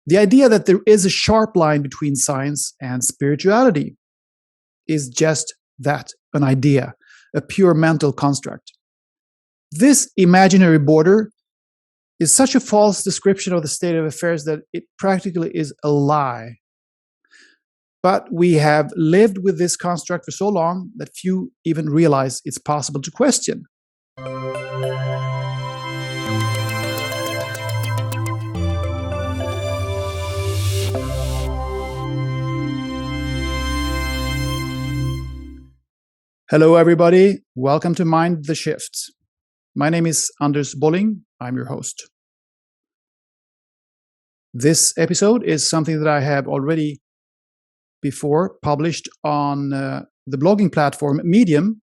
The idea that there is a sharp line between science and spirituality is just that, an idea, a pure mental construct. This imaginary border is such a false description of the state of affairs that it practically is a lie. But we have lived with this construct for so long that few even realize it's possible to question. Hello, everybody. Welcome to Mind the Shift. My name is Anders Bolling. I'm your host. This episode is something that I have already before published on the blogging platform Medium.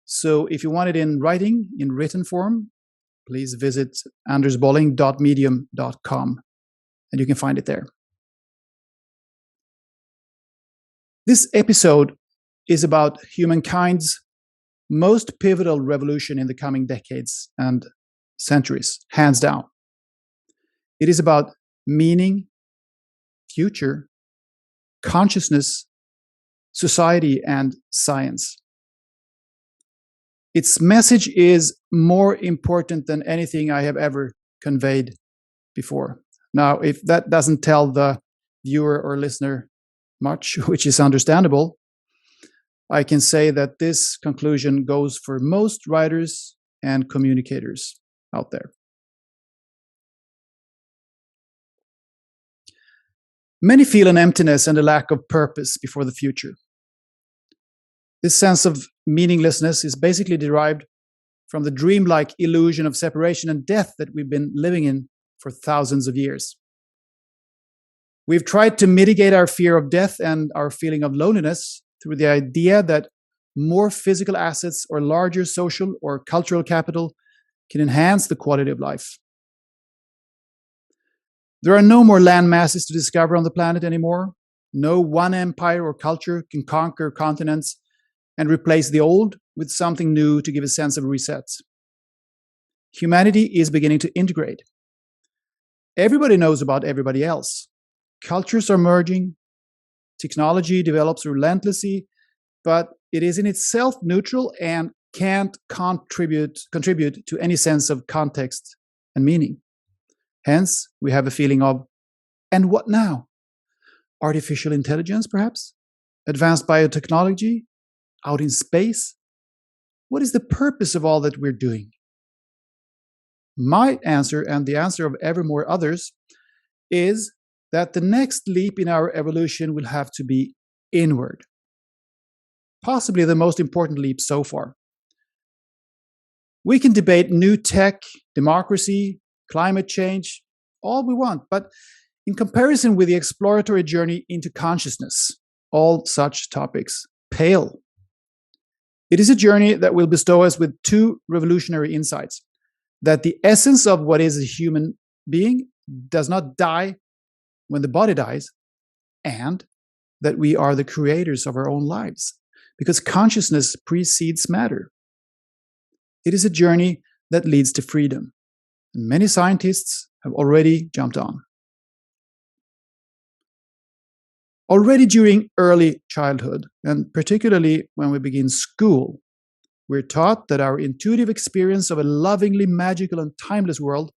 So if you want it in writing, in written form, please visit andersbolling.medium.com and you can find it there. This episode is about humankind's most pivotal revolution in the coming decades and centuries, hands down. It is about meaning, future, consciousness, society, and science. Its message is more important than anything I have ever conveyed before. Now, if that doesn't tell the viewer or listener much, which is understandable, I can say that this conclusion goes for most writers and communicators out there. Many feel an emptiness and a lack of purpose before the future. This sense of meaninglessness is basically derived from the dreamlike illusion of separation and death that we've been living in for thousands of years. We've tried to mitigate our fear of death and our feeling of loneliness through the idea that more physical assets or larger social or cultural capital can enhance the quality of life. There are no more land masses to discover on the planet anymore. No one empire or culture can conquer continents and replace the old with something new to give a sense of reset. Humanity is beginning to integrate. Everybody knows about everybody else. Cultures are merging. Technology develops relentlessly, but it is in itself neutral and can't contribute to any sense of context and meaning. Hence, we have a feeling of, and what now? Artificial intelligence, perhaps? Advanced biotechnology? Out in space? What is the purpose of all that we're doing? My answer, and the answer of ever more others, is that the next leap in our evolution will have to be inward. Possibly the most important leap so far. We can debate new tech, democracy, climate change, all we want, but in comparison with the exploratory journey into consciousness, all such topics pale. It is a journey that will bestow us with two revolutionary insights: that the essence of what is a human being does not die when the body dies, and that we are the creators of our own lives, because consciousness precedes matter. It is a journey that leads to freedom, and many scientists have already jumped on. Already during early childhood, and particularly when we begin school, we're taught that our intuitive experience of a lovingly magical and timeless world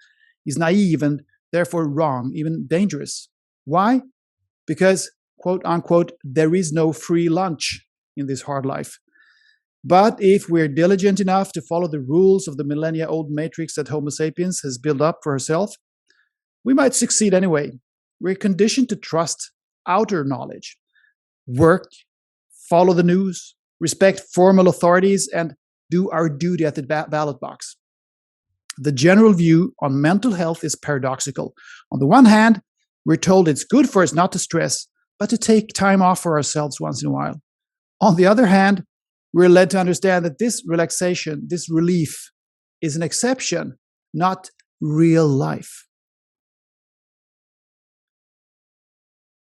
is naive and therefore wrong, even dangerous. Why? Because, quote unquote, there is no free lunch in this hard life. But if we're diligent enough to follow the rules of the millennia-old matrix that Homo sapiens has built up for herself, we might succeed anyway. We're conditioned to trust outer knowledge, work, follow the news, respect formal authorities, and do our duty at the ballot box. The general view on mental health is paradoxical. On the one hand, we're told it's good for us not to stress, but to take time off for ourselves once in a while. On the other hand, we're led to understand that this relaxation, this relief, is an exception, not real life.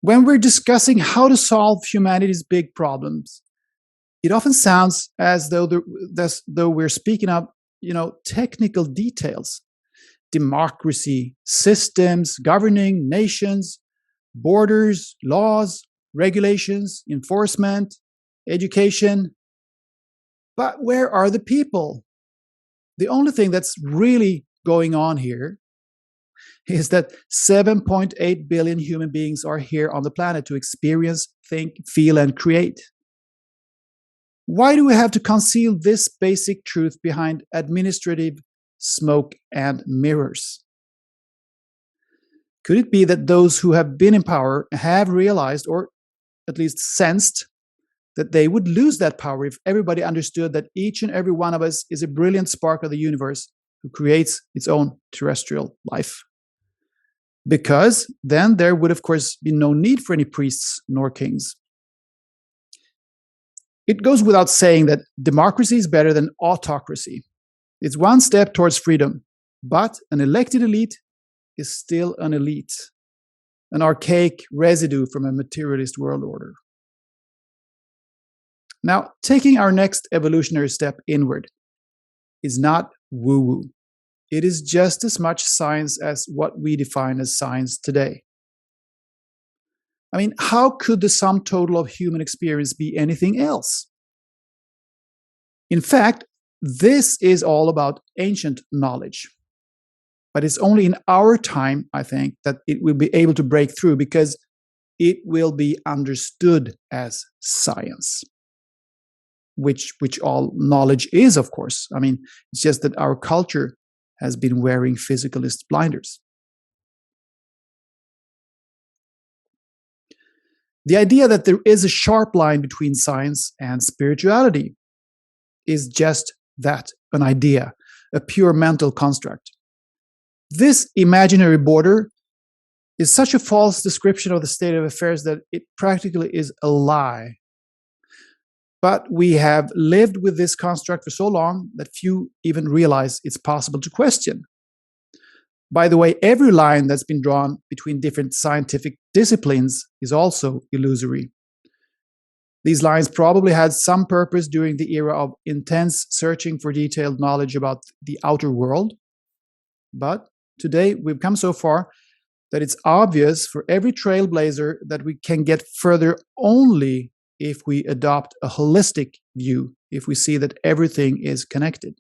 When we're discussing how to solve humanity's big problems, it often sounds as though we're speaking of, technical details. democracy, systems, governing nations, borders, laws, regulations, enforcement, education. But where are the people? The only thing that's really going on here is that 7.8 billion human beings are here on the planet to experience, think, feel, and create. Why do we have to conceal this basic truth behind administrative smoke and mirrors? Could it be that those who have been in power have realized, or at least sensed, that they would lose that power if everybody understood that each and every one of us is a brilliant spark of the universe who creates its own terrestrial life? Because then there would, of course, be no need for any priests nor kings. It goes without saying that democracy is better than autocracy. It's one step towards freedom, but an elected elite is still an elite, an archaic residue from a materialist world order. Now, taking our next evolutionary step inward is not woo-woo. It is just as much science as what we define as science today. I mean, how could the sum total of human experience be anything else? In fact, this is all about ancient knowledge. But it's only in our time, I think, that it will be able to break through, because it will be understood as science. Which all knowledge is, of course. I mean, it's just that our culture has been wearing physicalist blinders. The idea that there is a sharp line between science and spirituality is just that, an idea, a pure mental construct. This imaginary border is such a false description of the state of affairs that it practically is a lie. But we have lived with this construct for so long that few even realize it's possible to question. By the way, every line that's been drawn between different scientific disciplines is also illusory. These lines probably had some purpose during the era of intense searching for detailed knowledge about the outer world. But today we've come so far that it's obvious for every trailblazer that we can get further only if we adopt a holistic view, if we see that everything is connected.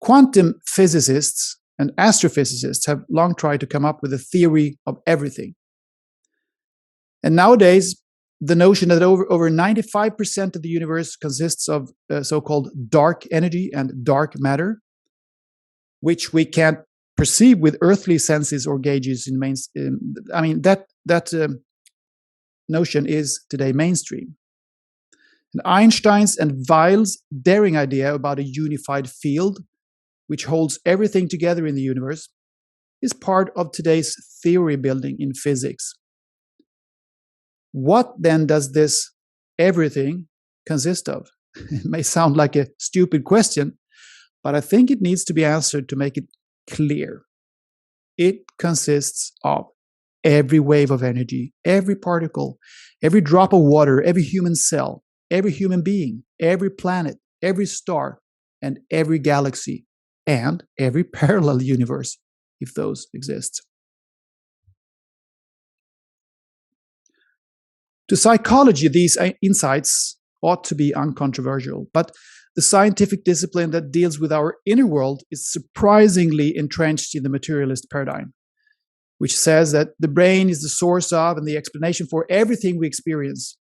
Quantum physicists and astrophysicists have long tried to come up with a theory of everything. And nowadays, the notion that over 95% of the universe consists of so-called dark energy and dark matter, which we can't perceive with earthly senses or gauges that notion is today mainstream. And Einstein's and Weil's daring idea about a unified field, which holds everything together in the universe, is part of today's theory building in physics. What then does this everything consist of? It may sound like a stupid question, but I think it needs to be answered to make it clear. It consists of every wave of energy, every particle, every drop of water, every human cell, every human being, every planet, every star, and every galaxy, and every parallel universe, if those exist. To psychology, these insights ought to be uncontroversial, but the scientific discipline that deals with our inner world is surprisingly entrenched in the materialist paradigm, which says that the brain is the source of and the explanation for everything we experience.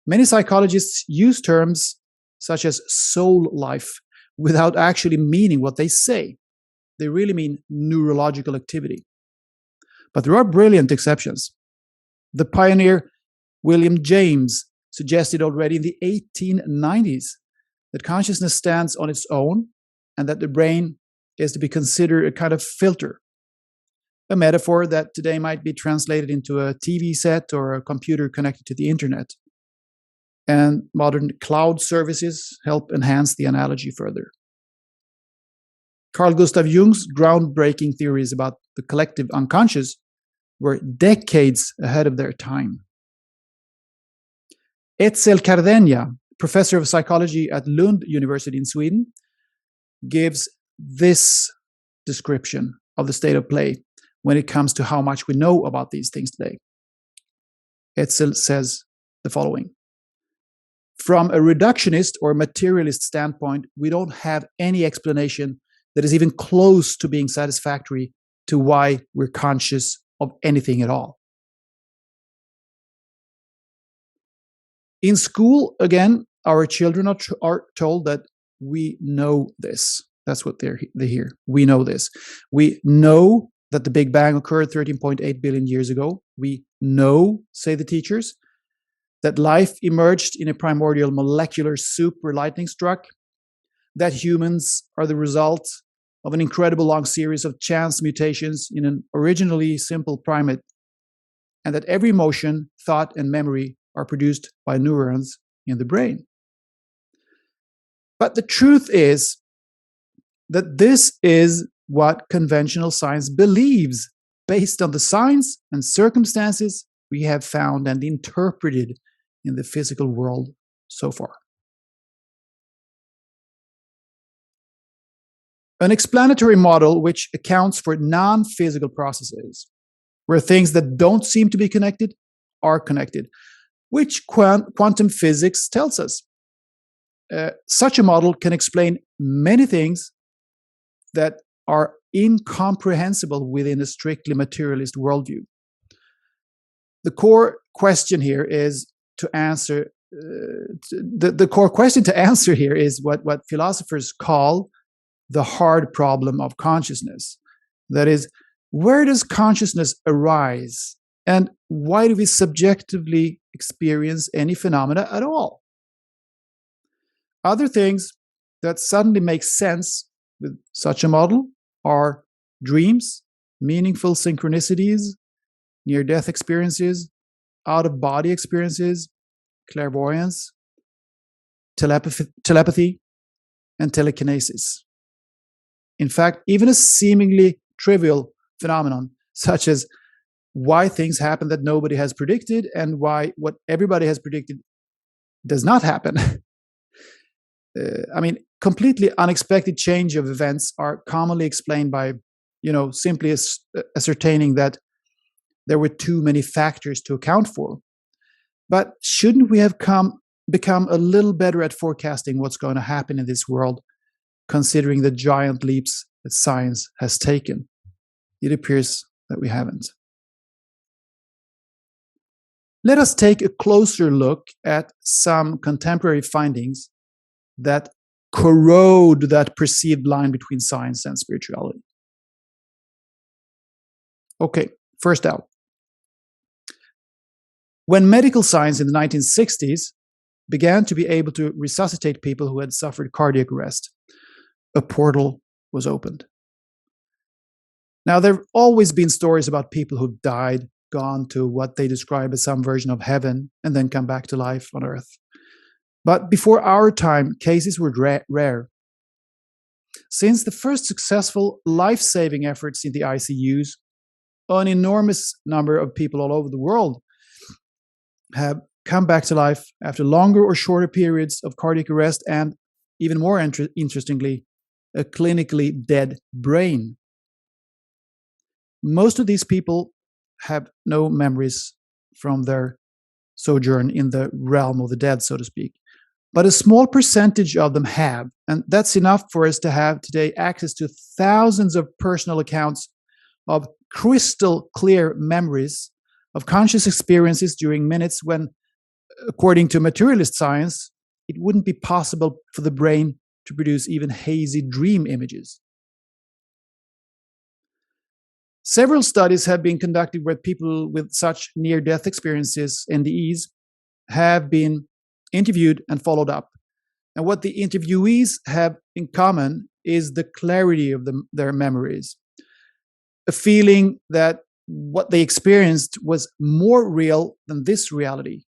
Many psychologists use terms such as soul life without actually meaning what they say. They really mean neurological activity. But there are brilliant exceptions. The pioneer William James suggested already in the 1890s that consciousness stands on its own and that the brain is to be considered a kind of filter, a metaphor that today might be translated into a TV set or a computer connected to the internet. And modern cloud services help enhance the analogy further. Carl Gustav Jung's groundbreaking theories about the collective unconscious were decades ahead of their time. Etzel Cardenia, professor of psychology at Lund University in Sweden, gives this description of the state of play when it comes to how much we know about these things today. Etzel says the following: from a reductionist or materialist standpoint, we don't have any explanation that is even close to being satisfactory to why we're conscious of anything at all. In school, again, our children are told that we know this. That's what they hear. We know this. We know that the Big Bang occurred 13.8 billion years ago. We know, say the teachers, that life emerged in a primordial molecular soup where lightning struck, that humans are the result of an incredible long series of chance mutations in an originally simple primate, and that every emotion, thought, and memory are produced by neurons in the brain. But the truth is that this is what conventional science believes based on the signs and circumstances we have found and interpreted in the physical world so far. An explanatory model which accounts for non-physical processes, where things that don't seem to be connected are connected, which quantum physics tells us. Such a model can explain many things that are incomprehensible within a strictly materialist worldview. The core question here is to answer. The core question to answer here is what philosophers call the hard problem of consciousness. That is, where does consciousness arise, and why do we subjectively experience any phenomena at all? Other things that suddenly make sense with such a model are dreams, meaningful synchronicities, near-death experiences, out-of-body experiences, clairvoyance, telepathy, and telekinesis. In fact, even a seemingly trivial phenomenon, such as why things happen that nobody has predicted and why what everybody has predicted does not happen. Completely unexpected change of events are commonly explained by, simply ascertaining that there were too many factors to account for. But shouldn't we have become a little better at forecasting what's going to happen in this world, considering the giant leaps that science has taken? It appears that we haven't. Let us take a closer look at some contemporary findings that corrode that perceived line between science and spirituality. Okay, first out. When medical science in the 1960s began to be able to resuscitate people who had suffered cardiac arrest, a portal was opened. Now, there have always been stories about people who've died, gone to what they describe as some version of heaven, and then come back to life on Earth. But before our time, cases were rare. Since the first successful life-saving efforts in the ICUs, an enormous number of people all over the world have come back to life after longer or shorter periods of cardiac arrest and, even more interestingly, a clinically dead brain. Most of these people have no memories from their sojourn in the realm of the dead, so to speak. But a small percentage of them have, and that's enough for us to have today access to thousands of personal accounts of crystal clear memories of conscious experiences during minutes when, according to materialist science, it wouldn't be possible for the brain to produce even hazy dream images. Several studies have been conducted where people with such near-death experiences, NDEs, have been interviewed and followed up. And what the interviewees have in common is the clarity of their memories, a feeling that what they experienced was more real than this reality.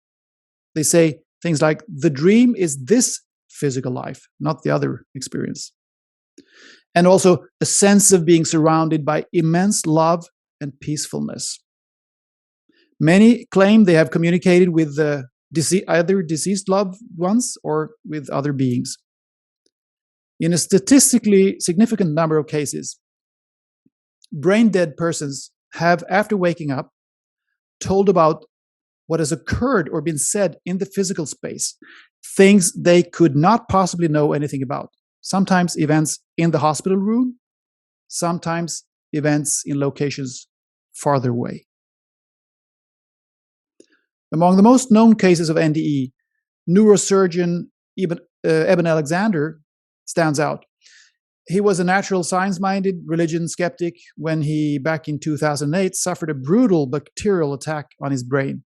They say things like, the dream is this physical life, not the other experience. And also a sense of being surrounded by immense love and peacefulness. Many claim they have communicated with either deceased loved ones or with other beings. In a statistically significant number of cases, brain dead persons have, after waking up, told about what has occurred or been said in the physical space, things they could not possibly know anything about. Sometimes events in the hospital room, sometimes events in locations farther away. Among the most known cases of NDE, neurosurgeon Eben Alexander stands out. He was a natural science-minded religion skeptic when he, back in 2008, suffered a brutal bacterial attack on his brain.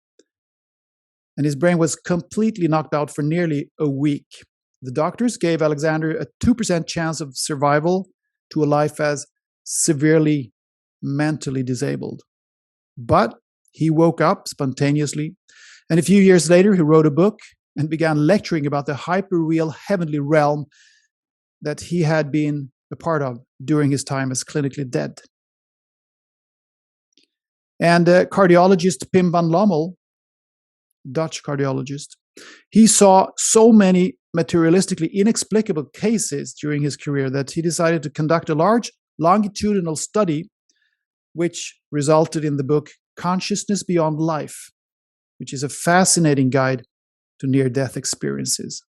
And his brain was completely knocked out for nearly a week. The doctors gave Alexander a 2% chance of survival to a life as severely mentally disabled. But he woke up spontaneously, and a few years later, he wrote a book and began lecturing about the hyperreal heavenly realm that he had been a part of during his time as clinically dead. And cardiologist Pim van Lommel, Dutch cardiologist, he saw so many materialistically inexplicable cases during his career that he decided to conduct a large longitudinal study, which resulted in the book Consciousness Beyond Life, which is a fascinating guide to near-death experiences.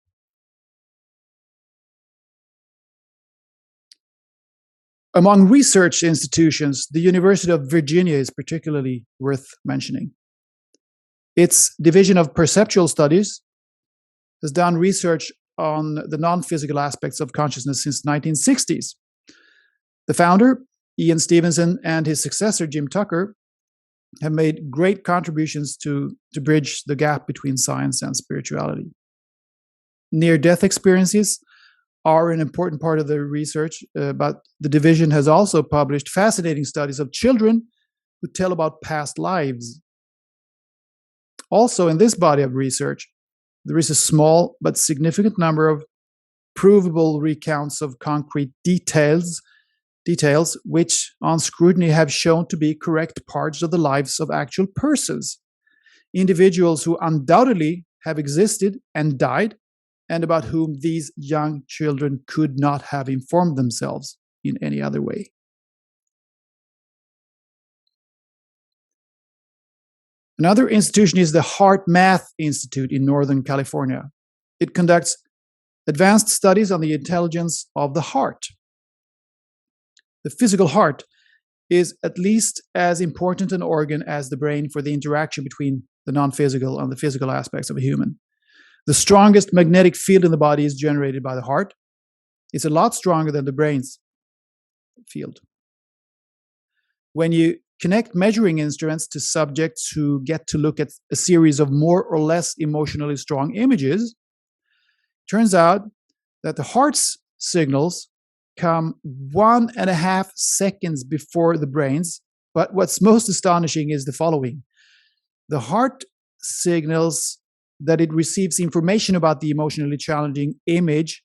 Among research institutions, the University of Virginia is particularly worth mentioning. Its Division of Perceptual Studies has done research on the non-physical aspects of consciousness since the 1960s. The founder, Ian Stevenson, and his successor, Jim Tucker, have made great contributions to bridge the gap between science and spirituality. Near-death experiences are an important part of the research, but the division has also published fascinating studies of children who tell about past lives. Also, in this body of research, there is a small but significant number of provable recounts of concrete details which, on scrutiny, have shown to be correct parts of the lives of actual persons, individuals who undoubtedly have existed and died, and about whom these young children could not have informed themselves in any other way. Another institution is the Heart Math Institute in Northern California. It conducts advanced studies on the intelligence of the heart. The physical heart is at least as important an organ as the brain for the interaction between the non-physical and the physical aspects of a human. The strongest magnetic field in the body is generated by the heart. It's a lot stronger than the brain's field. When you connect measuring instruments to subjects who get to look at a series of more or less emotionally strong images, it turns out that the heart's signals come 1.5 seconds before the brain's. But what's most astonishing is the following. The heart signals that it receives information about the emotionally challenging image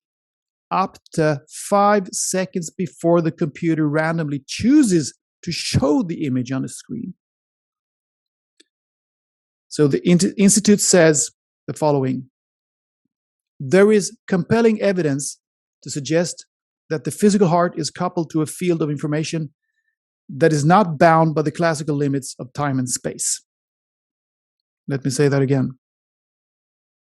up to 5 seconds before the computer randomly chooses to show the image on the screen. So the Institute says the following. There is compelling evidence to suggest that the physical heart is coupled to a field of information that is not bound by the classical limits of time and space. Let me say that again.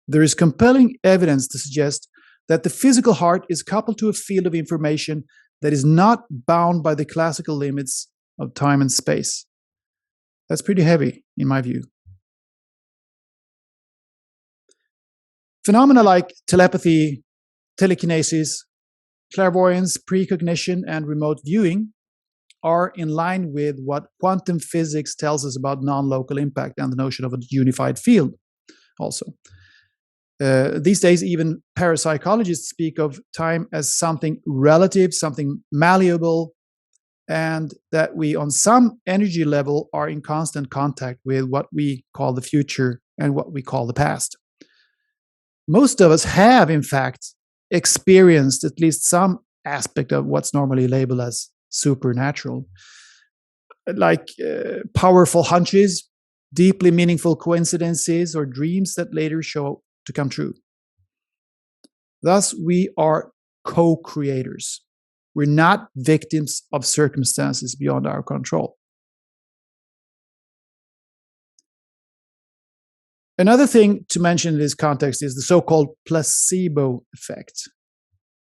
There is compelling evidence to suggest that the physical heart is coupled to a field of information that is not bound by the classical limits of time and space. That's pretty heavy, in my view. Phenomena like telepathy, telekinesis, clairvoyance, precognition, and remote viewing are in line with what quantum physics tells us about non-local impact and the notion of a unified field also. These days, even parapsychologists speak of time as something relative, something malleable, and that we, on some energy level, are in constant contact with what we call the future and what we call the past. Most of us have, in fact, experienced at least some aspect of what's normally labeled as supernatural, like powerful hunches, deeply meaningful coincidences, or dreams that later show to come true. Thus, we are co-creators. We're not victims of circumstances beyond our control. Another thing to mention in this context is the so-called placebo effect.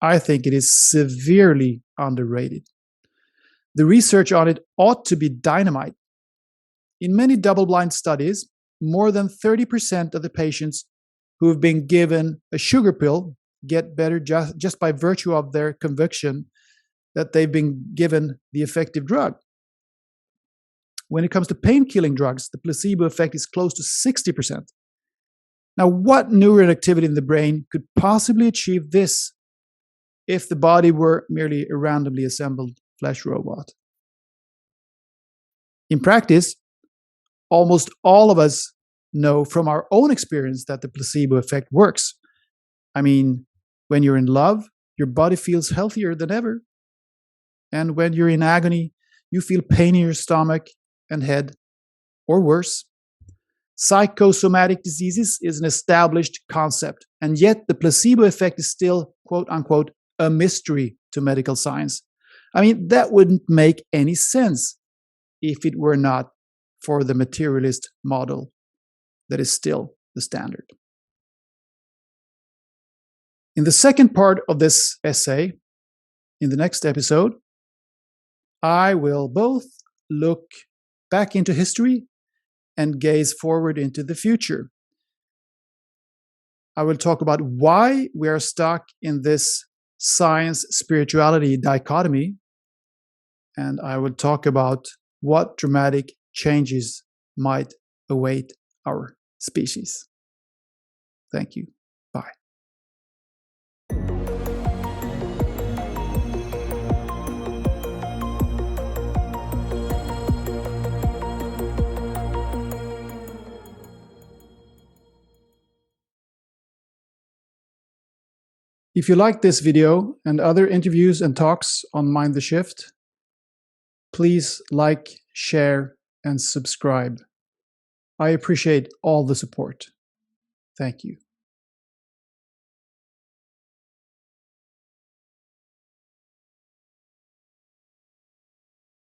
I think it is severely underrated. The research on it ought to be dynamite. In many double-blind studies, more than 30% of the patients who have been given a sugar pill get better just by virtue of their conviction that they've been given the effective drug. When it comes to pain-killing drugs, the placebo effect is close to 60%. Now, what neural activity in the brain could possibly achieve this if the body were merely a randomly assembled flesh robot? In practice, almost all of us know from our own experience that the placebo effect works. I mean, when you're in love, your body feels healthier than ever. And when you're in agony, you feel pain in your stomach and head, or worse. Psychosomatic diseases is an established concept, and yet the placebo effect is still, quote unquote, a mystery to medical science. I mean, that wouldn't make any sense if it were not for the materialist model that is still the standard. In the second part of this essay, in the next episode, I will both look back into history and gaze forward into the future. I will talk about why we are stuck in this science-spirituality dichotomy, and I will talk about what dramatic changes might await our species. Thank you. Bye. If you like this video and other interviews and talks on Mind the Shift, please like, share, and subscribe. I appreciate all the support. Thank you.